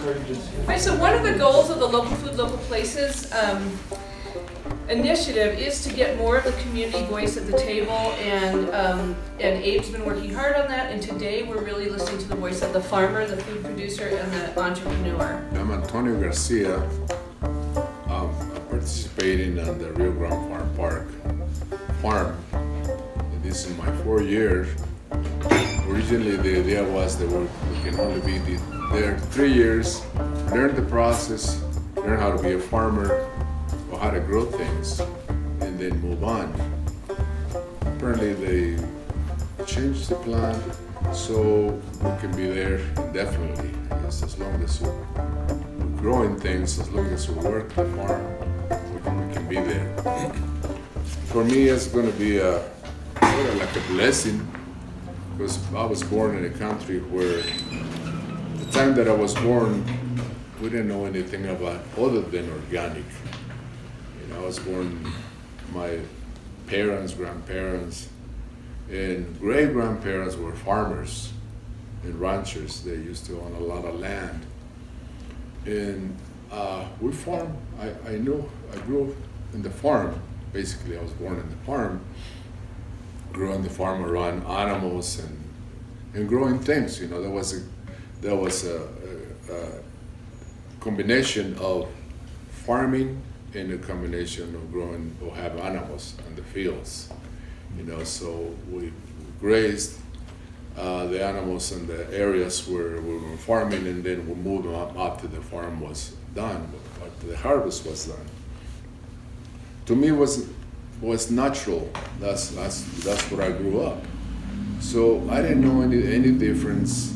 Right, so one of the goals of the Local Food, Local Places initiative is to get more of the community voice at the table, and Abe's been working hard on that, and today we're really listening to the voice of the farmer, the food producer, and the entrepreneur. I'm Antonio Garcia. I'm participating on the Rio Grande farm. This is my 4th year. Originally the idea was that we can only be there 3 years, learn the process, learn how to be a farmer, or how to grow things, and then move on. Apparently they changed the plan so we can be there indefinitely. Yes, as long as we're growing things, as long as we work the farm, we can be there. For me, it's going to be sort of like a blessing, because I was born in a country where the time that I was born, we didn't know anything about other than organic. I was born, my parents, grandparents, and great-grandparents were farmers and ranchers. They used to own a lot of land. And we farm. I grew up in the farm. Basically, I was born in the farm, grew on the farm around animals and growing things. There was a combination of farming and a combination of growing or have animals in the fields. So we grazed the animals in the areas where we were farming, and then we moved them up after the farm was done, after the harvest was done. To me, was natural. That's where I grew up. So I didn't know any difference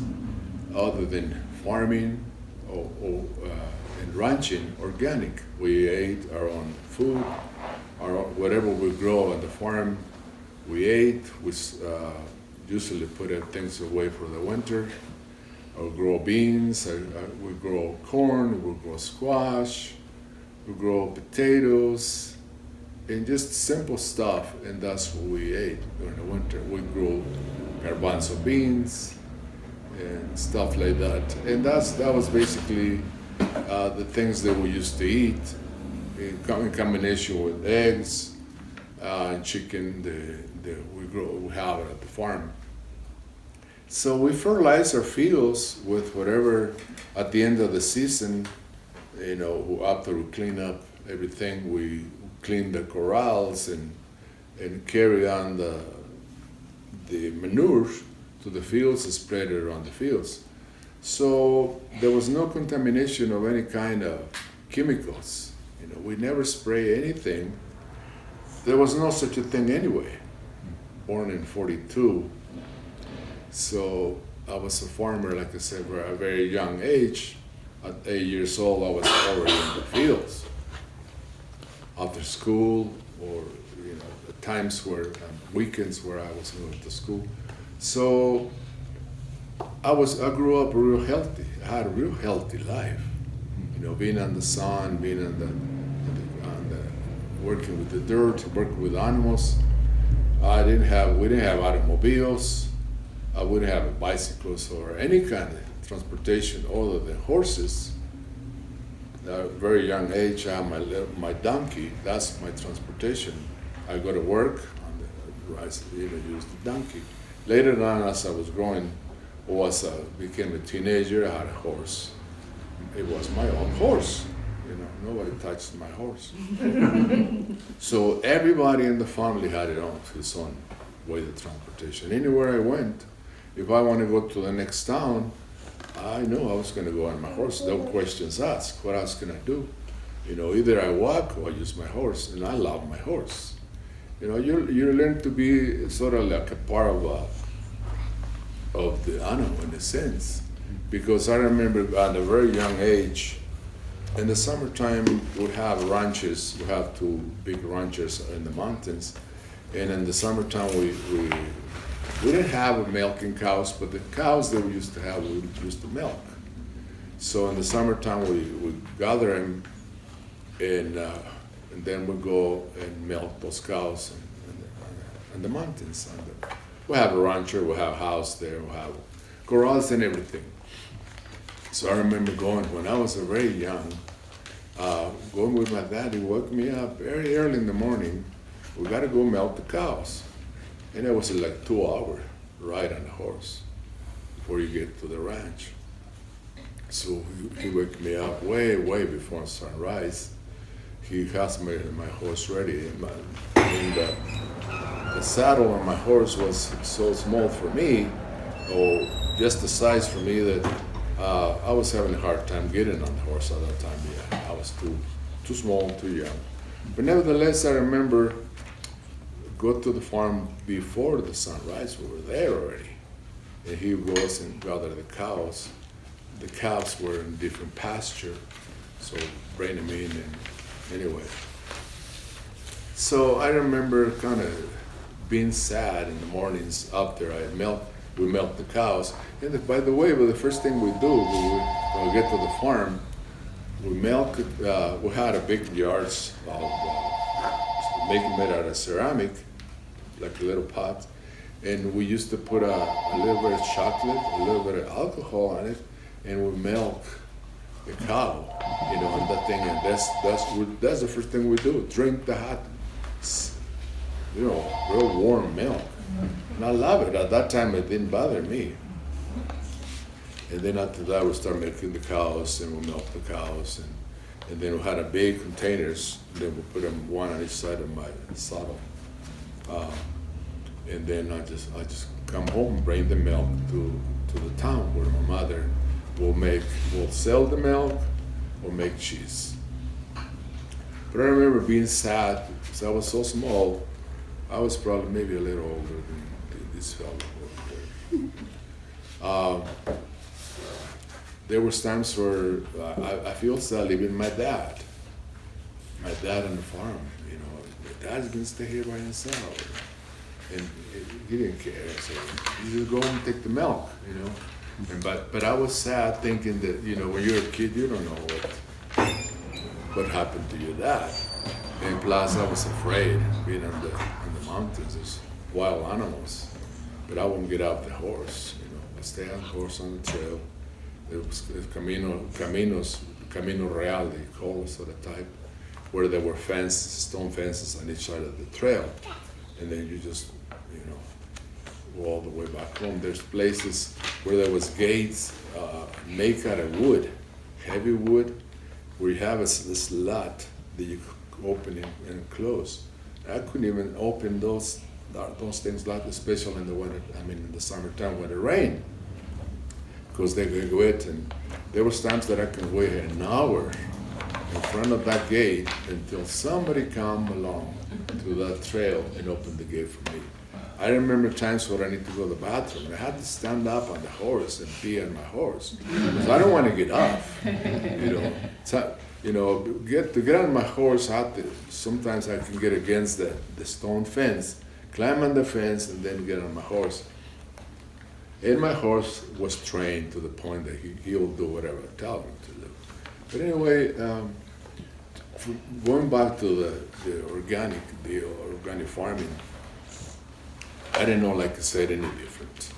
other than farming and ranching organic. We ate our own food, whatever we grow on the farm, we ate. We usually put things away for the winter. Or grow beans, we grow corn, we grow squash, we grow potatoes, and just simple stuff, and that's what we ate during the winter. We grow garbanzo beans and stuff like that. And that was basically the things that we used to eat in combination with eggs and chicken that we have at the farm. So we fertilize our fields with whatever at the end of the season, after we clean up everything, we clean the corrals and carry on the manure to the fields and spread it around the fields. So there was no contamination of any kind of chemicals. We never spray anything. There was no such a thing anyway. Born in 42. So I was a farmer, like I said, at a very young age. At 8 years old, I was already in the fields. After school, or at times where weekends where I was going to school. So I grew up real healthy. I had a real healthy life. Being on the sun, being working with the dirt, working with animals. We didn't have automobiles. I wouldn't have bicycles or any kind of transportation other than horses. At a very young age, I had my donkey. That's my transportation. I go to work, I used the donkey. Later on, as I was growing, became a teenager, I had a horse. It was my own horse. Nobody touched my horse. So everybody in the family had his own way of transportation. Anywhere I went, if I want to go to the next town, I knew I was going to go on my horse. No questions asked. What else can I do? Either I walk or I use my horse, and I love my horse. You learn to be sort of like a part of the animal in a sense, because I remember at a very young age, in the summertime, we have ranches. We have 2 big ranches in the mountains, and in the summertime we didn't have milking cows, but the cows that we used to have, we used to milk. So in the summertime, we gather them, and then we go and milk those cows in the mountains. We have a rancher, we have a house there, we have corrals and everything. So I remember going, when I was very young, going with my dad. He woke me up very early in the morning. We got to go milk the cows. And it was like 2 hour ride on the horse before you get to the ranch. So he woke me up way, way before sunrise. He has my horse ready. And the saddle on my horse was so small for me, or just the size for me, that I was having a hard time getting on the horse at that time. Yeah, I was too small, too young. But nevertheless, I remember go to the farm before the sunrise. We were there already. And he goes and gathered the cows. The calves were in different pasture, so bring them in. And anyway, so I remember kind of being sad in the mornings up there. We milk the cows. And by the way, the first thing we do when we get to the farm, we milk. We had a big yards of making it out of ceramic, like a little pot, and we used to put a little bit of chocolate, a little bit of alcohol on it, and we milk the cow, and that thing. And that's the first thing we do. Drink the hot, real warm milk. And I love it. At that time, it didn't bother me. And then after that, we started milking the cows, and we milked the cows, and then we had a big containers. And then we put them one on each side of my saddle. And then I just come home and bring the milk to the town where my mother will sell the milk or make cheese. But I remember being sad because I was so small. I was probably maybe a little older than this fellow over there. There was times where I feel sad leaving my dad on the farm. My dad's gonna stay here by himself. And he didn't care, so you just go and take the milk, But I was sad thinking that, when you're a kid, you don't know what happened to your dad. And plus, I was afraid being on the mountains. There's wild animals, but I wouldn't get off the horse. I stay on the horse on the trail. There was Camino Real, they call it, sort of type, where there were stone fences on each side of the trail. And then you just, go all the way back home. There's places where there was gates made out of wood, heavy wood, where you have a slot that you open and close. I couldn't even open those things like, especially in the winter. In the summertime when it rained, because they get wet. And there was times that I could wait an hour in front of that gate until somebody come along to that trail and open the gate for me. I remember times where I need to go to the bathroom, and I had to stand up on the horse and pee on my horse because I don't want to get off. To get on my horse, sometimes I can get against the stone fence, climb on the fence, and then get on my horse. And my horse was trained to the point that he'll do whatever I tell him to do. But anyway, going back to the organic farming, I didn't know, like I said, any different.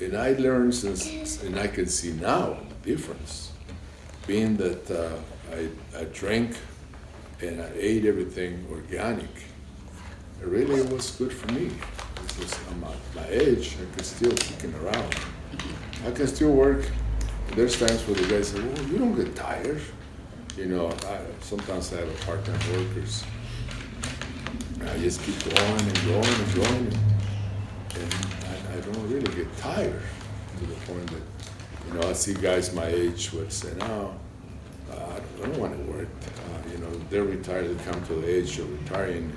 And I learned and I can see now the difference, being that I drank and I ate everything organic. It really was good for me. Because I'm at my age, I can still kicking around. I can still work. There's times where the guys say, well, you don't get tired. Sometimes I have part-time workers. I just keep going and going and going, and I don't really get tired to the point that, I see guys my age would say, no, I don't want to work. They're retired, they come to the age of retiring,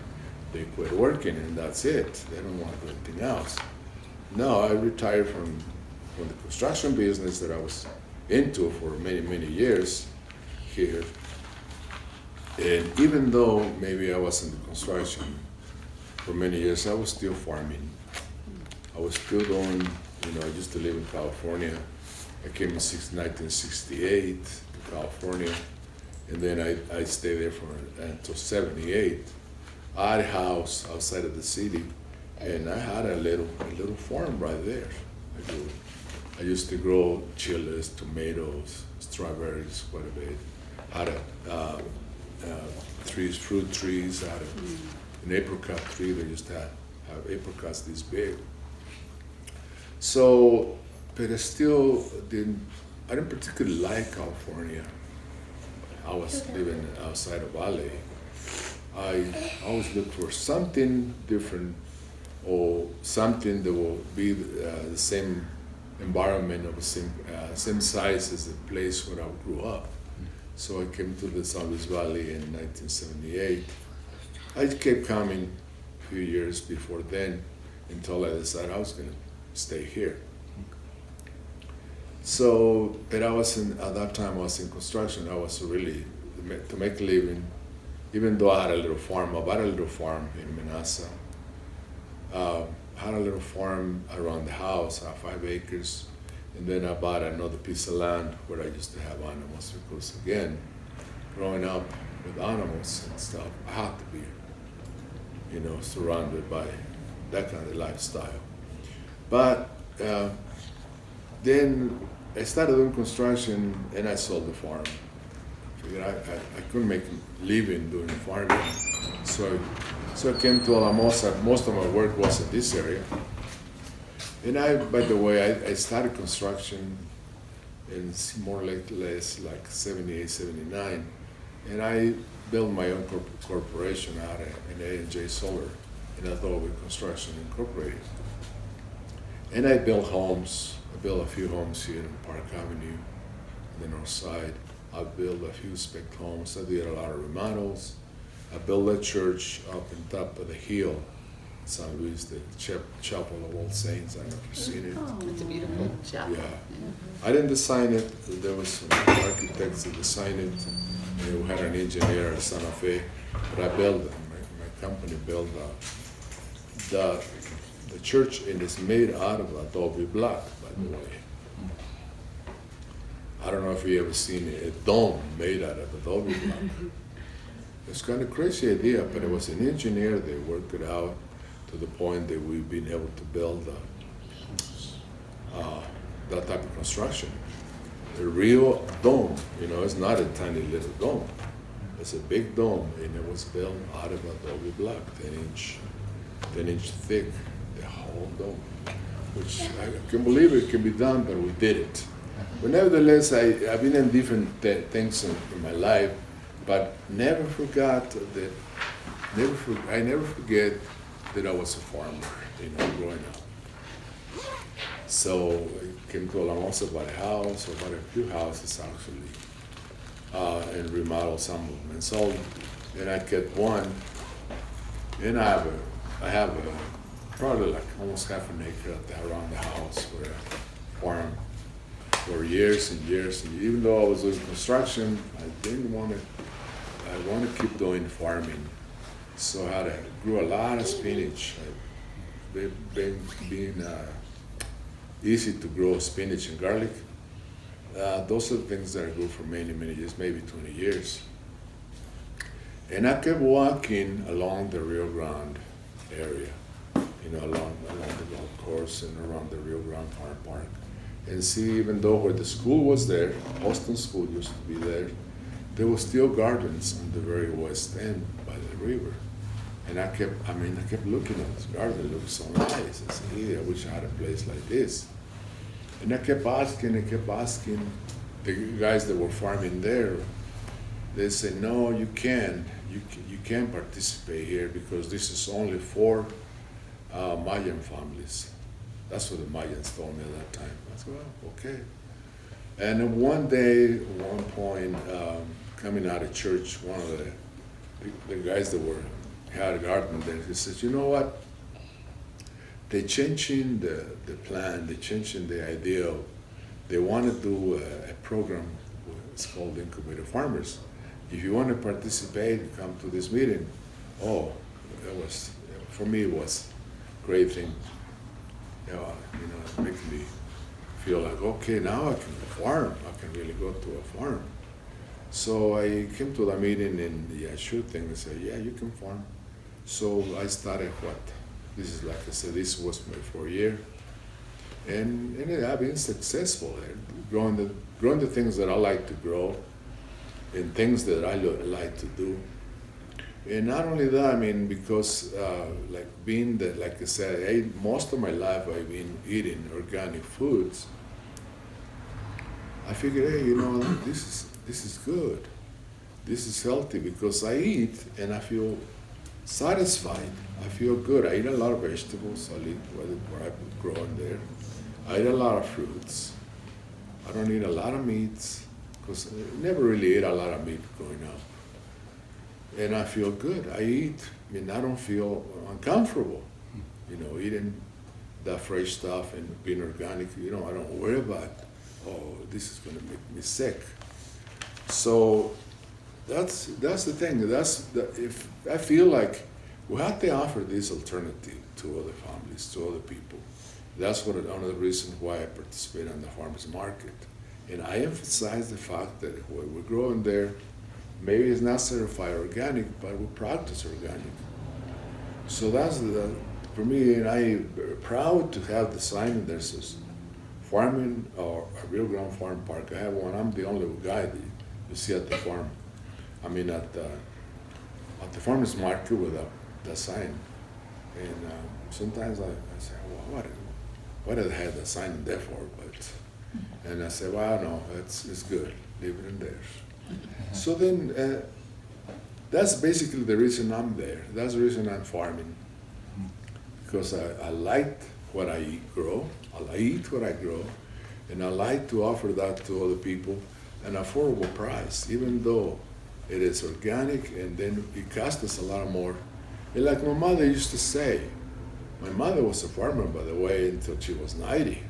they quit working, and that's it. They don't want to do anything else. No, I retired from the construction business that I was into for many, many years here. And even though maybe I was in the construction for many years, I was still farming. I was still going, I used to live in California. I came in 1968 to California, and then I stayed there until 78. I had a house outside of the city, and I had a little farm right there. I used to grow chilies, tomatoes, strawberries, quite a bit. Had trees, fruit trees. I had an apricot tree. They used to have apricots this big. So, but I still I didn't particularly like California. I was living outside of LA. I always looked for something different or something that will be the same environment or the same size as the place where I grew up. So I came to the San Luis Valley in 1978. I kept coming a few years before then until I decided I was going to stay here. So, but at that time I was in construction. I was really, to make a living, even though I had a little farm. I bought a little farm in Menasa. I had a little farm around the house, 5 acres. And then I bought another piece of land where I used to have animals because, again, growing up with animals and stuff, I had to be, surrounded by that kind of lifestyle. But then I started doing construction and I sold the farm. Figured I couldn't make a living doing farming. So I came to Alamosa. Most of my work was in this area. And by the way, I started construction in more or less like 78, 79. And I built my own corporation out of an A&J Solar in Adobe Construction Incorporated. And I built homes. I built a few homes here in Park Avenue, on the north side. I built a few spec homes. I did a lot of remodels. I built a church up on top of the hill, San Luis, the Chapel of All Saints. I don't know if you've seen it. Oh, it's a beautiful chapel. Yeah. I didn't design it. There was some architects that designed it. We had an engineer at Santa Fe, but I built it. My company built the church, and it's made out of adobe block, by the way. I don't know if you ever seen a dome made out of adobe block. It's kind of crazy idea, but it was an engineer. They worked it out to the point that we've been able to build that type of construction. A real dome, it's not a tiny little dome. It's a big dome, and it was built out of adobe block, 10 inch thick, the whole dome. Which I can believe it can be done, but we did it. But nevertheless, I've been in different things in my life, but never forget that I was a farmer, growing up. So I came to Alamosa, bought a house, or bought a few houses actually, and remodeled some of them. And so, and I kept one, and I have probably like almost half an acre around the house where I farmed for years and years. And even though I was doing construction, I wanted to keep doing farming. So I grew a lot of spinach. Being easy to grow spinach and garlic. Those are the things that I grew for many, many years, maybe 20 years. And I kept walking along the Rio Grande area, along the golf course and around the Rio Grande Park. And see, even though where the school was there, Austin School used to be there were still gardens on the very west end by the river. And I kept looking at this garden. It looked so nice. I said, hey, I wish I had a place like this. And I kept asking the guys that were farming there. They said, no, you can't. You can't participate here because this is only for Mayan families. That's what the Mayans told me at that time. I said, well, okay. And then one day, at one point, coming out of church, one of the guys that had a garden there, he says, you know what? They're changing the plan, they're changing the idea. They want to do a program, it's called Incubator Farmers. If you want to participate, come to this meeting. Oh, for me, it was a great thing. It makes me feel like, okay, now I can farm. I can really go to a farm. So I came to the meeting and sure thing. They said, yeah, you can farm. So I started this is like I said, this was my 4th year. and I've been successful there, growing the things that I like to grow, and things that I like to do. And not only that, I mean, because like being that, like I said, most of my life I've been eating organic foods. I figured, hey, you know, this is good. This is healthy because I eat and I feel satisfied. I feel good. I eat a lot of vegetables. I eat what I grow in there. I eat a lot of fruits. I don't eat a lot of meats because I never really ate a lot of meat growing up. And I feel good. I eat, I mean, I don't feel uncomfortable, you know, eating that fresh stuff and being organic. You know, I don't worry about, oh, this is going to make me sick. So that's the thing. If I feel like we have to offer this alternative to other families, to other people. That's one of the reasons why I participate in the farmers market. And I emphasize the fact that what we're growing there, maybe it's not certified organic, but we practice organic. So that's for me, and I'm proud to have the sign that says farming or a Rio Grande Farm Park. I have one. I'm the only guy that you see at the farm. I mean, at the farmers market with the sign. And sometimes I say, well, what did I have the sign in there for? And I say, well, no, it's good. Leave it in there. So then, that's basically the reason I'm there. That's the reason I'm farming. Because I like what I grow. I eat what I grow. And I like to offer that to other people at an affordable price, even though it is organic and then it costs us a lot more. And like my mother used to say, my mother was a farmer, by the way, until she was 90.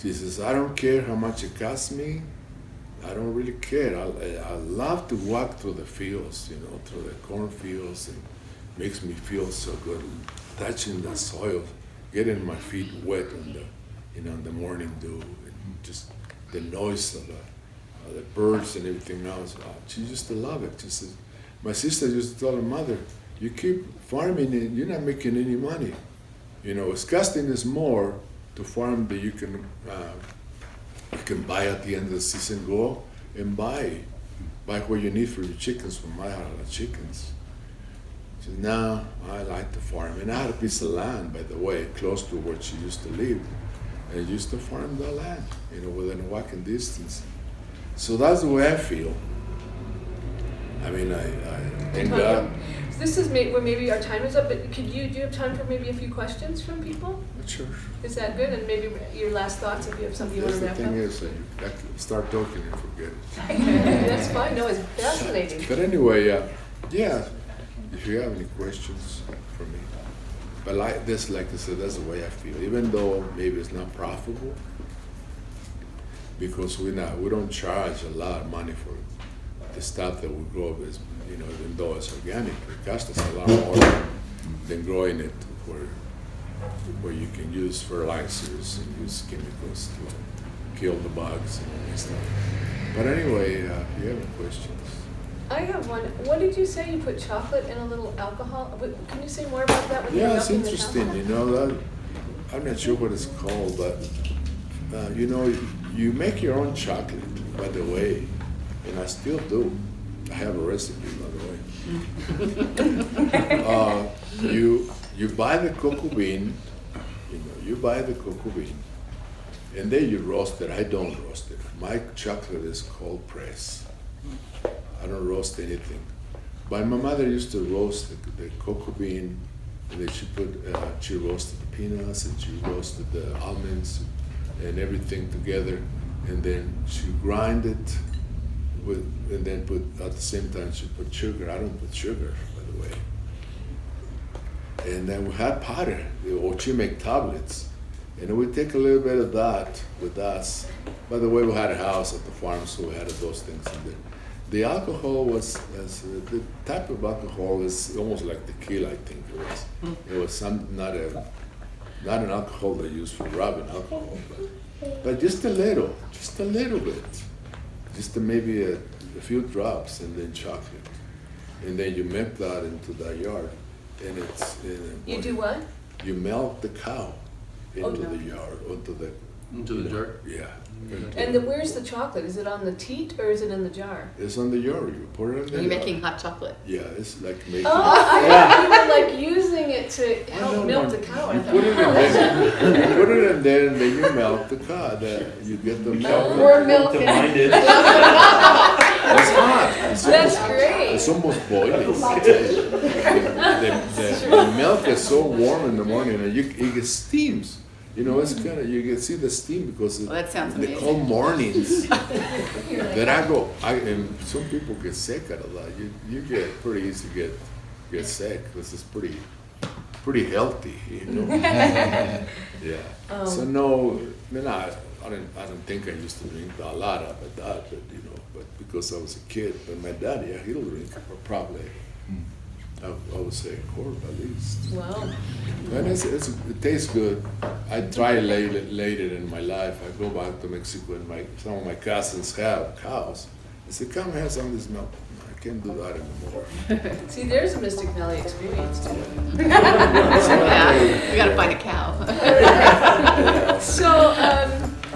She says, I don't care how much it costs me. I don't really care. I love to walk through the fields, you know, through the cornfields, and it makes me feel so good, touching the soil, getting my feet wet in the morning dew, and just the noise of the birds and everything else. She used to love it. She says, my sister used to tell her mother, you keep farming and you're not making any money. You know, it's costing us more to farm that you can buy at the end of the season, go and buy what you need for your chickens from my house, the chickens. She said, no, I like to farm. And I had a piece of land, by the way, close to where she used to live. And I used to farm the land, you know, within a walking distance. So that's the way I feel. I mean, I thank God. This is maybe our time is up, but do you have time for maybe a few questions from people? Sure. Is that good? And maybe your last thoughts, if you have something you want to wrap up. The thing is, I can start talking and forget it. That's fine. No, it's fascinating. But anyway, yeah, if you have any questions for me. But like I said, that's the way I feel. Even though maybe it's not profitable, because we don't charge a lot of money for the stuff that we grow, is, you know, even though it's organic, it costs us a lot more than growing it where you can use fertilizers and use chemicals to kill the bugs and all that stuff. But anyway, if you have any questions. I have one. What did you say? You put chocolate and a little alcohol? Can you say more about that? Yeah, it's interesting. You know, I'm not sure what it's called, but you know, you make your own chocolate, by the way, and I still do. I have a recipe, by the way. You buy the cocoa bean, and then you roast it. I don't roast it. My chocolate is cold press. I don't roast anything. But my mother used to roast the cocoa bean, and then she roasted the peanuts, and she roasted the almonds, and everything together, and then she grind it. And then at the same time she put sugar. I don't put sugar, by the way. And then we had powder, or she make tablets. And we take a little bit of that with us. By the way, we had a house at the farm, so we had those things in there. The alcohol the type of alcohol is almost like tequila, I think it was. It was not an alcohol they use for rubbing alcohol, but just a little bit. Just maybe a few drops, and then chocolate, and then you melt that into the yard, and it's. You do what? You melt the cow, into the yard, Into the jar? yeah. And where's the chocolate? Is it on the teat or is it in the jar? It's on the yard. You pour it in the Are you yard. making hot chocolate? Yeah, it's like making. Oh, I thought you were like using it to help no, milk no. the cow. I You thought, put it in there. You put it in there, and then you milk the cow. You get the milk. We're milking. Minded. It's hot. That's great. It's almost boiling. I tell you. The milk is so warm in the morning, and it gets steams. You know, it's kind of, you can see the steam because Well, that sounds the amazing. cold mornings. Then and some people get sick out of that. You get pretty easy to get sick because it's pretty healthy, you know. Yeah. So no, I don't think I used to drink a lot of it, but because I was a kid. But my dad, yeah, he'll drink probably. I would say a quart at least. Wow. And it tastes good. I tried later in my life. I go back to Mexico and some of my cousins have cows. I said, come have some of this milk. I can't do that anymore. See, there's a Mystic Valley experience too. Yeah, we gotta find a cow. So,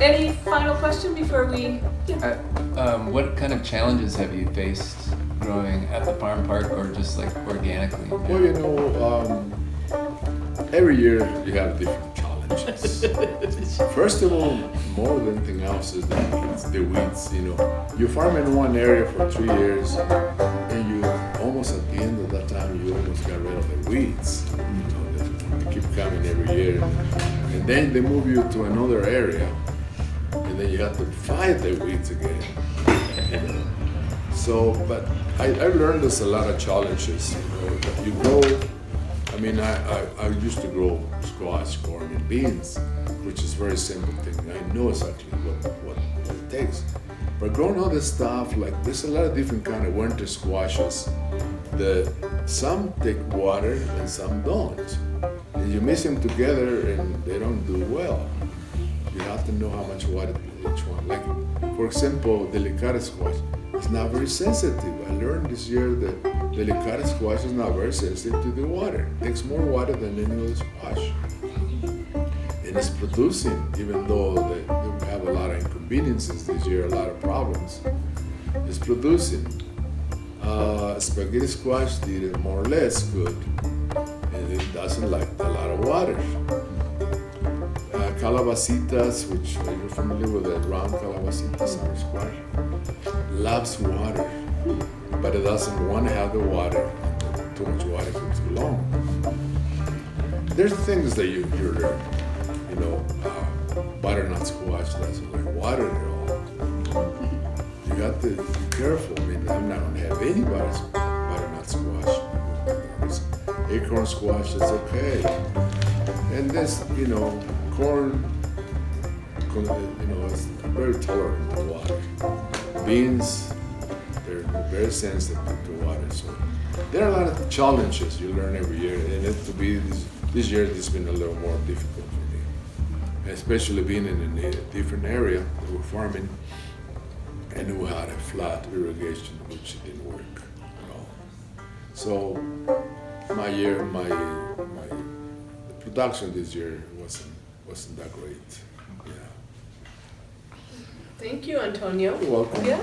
any final question before we? What kind of challenges have you faced growing at the farm park or just like organically? Well, you know, every year you have different challenges. First of all, more than anything else is the weeds. You know, you farm in one area for 3 years, and you almost at the end of that time you almost got rid of the weeds. You know, they keep coming every year, and then they move you to another area, and then you have to fight the weeds again. You know. So, but I learned there's a lot of challenges. You grow. I mean, I used to grow squash, corn, and beans, which is a very simple thing. I know exactly what it takes. But growing all this stuff, like there's a lot of different kind of winter squashes. Some take water and some don't. And you mix them together and they don't do well. You have to know how much water each one. Like, for example, delicata squash. It's not very sensitive. I learned this year that delicata squash is not very sensitive to the water. It takes more water than any other squash. And it's producing, even though they have a lot of inconveniences this year, a lot of problems. It's producing. Spaghetti squash did it more or less good. And it doesn't like a lot of water. Calabacitas, which you're familiar with the round calabacitas, summer squash, loves water, but it doesn't want to have the water, too much water for too long. There's things that you learn, you know, butternut squash doesn't like water at all. You got to be careful. I mean, I'm not going to have any butternut squash. Acorn squash, it's okay. And this, you know, corn, you know, is very tolerant to water. Beans, they're very sensitive to water. So there are a lot of challenges you learn every year, and it to be this year it's been a little more difficult for me, especially being in a different area. We were farming, and we had a flat irrigation, which didn't work at all. So the production this year wasn't that great. Yeah. Thank you, Antonio. You're welcome. Yeah.